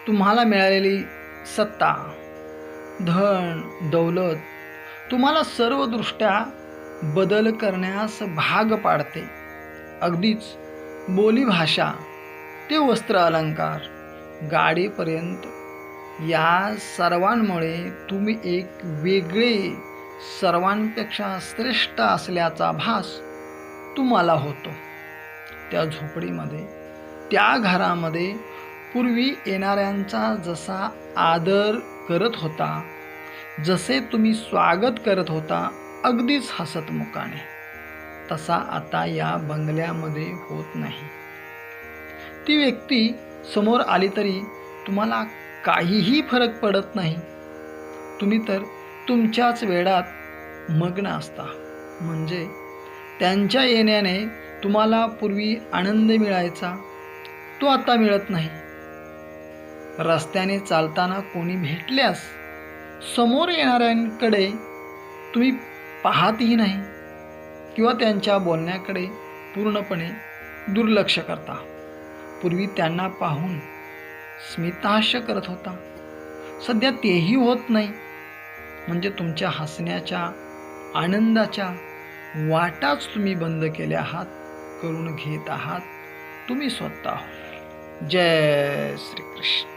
तुम्हाला मिळालेली सत्ता, धन, दौलत तुम्हाला सर्वदृष्ट्या बदल करण्यास भाग पाडते. अगदीच बोलीभाषा ते वस्त्र अलंकार, गाडीपर्यंत या सर्वांमुळे तुम्ही एक वेगळे, सर्वांपेक्षा श्रेष्ठ असल्याचा भास तुम्हाला होतो. त्या झोपडीमध्ये, त्या घरामध्ये पूर्वी येणाऱ्यांचा जसा आदर करत होता, जसे तुम्ही स्वागत करत होता अगदीच हसतमुखाने, तसा आता या बंगल्यामध्ये होत नाही. ती व्यक्ती समोर आली तरी तुम्हाला काहीही फरक पडत नाही. तुम्ही तर तुमच्याच वेडात मग्न असता. म्हणजे त्यांच्या येण्याने तुम्हाला पूर्वी आनंद मिळायचा, तो आता मिळत नाही. रस्त्याने चालताना कोणी भेटल्यास समोर येणाऱ्यांकडे तुम्ही पाहतही नाही किंवा त्यांच्या बोलण्याकडे पूर्णपणे दुर्लक्ष करता. पूर्वी त्यांना पाहून स्मितहास्य करत होता, सध्या तेही होत नाही. म्हणजे तुमच्या हसण्याच्या, आनंदाच्या वाटाच तुम्ही बंद केल्या आहात, करून घेत आहात तुम्ही स्वतः. जय श्री कृष्ण.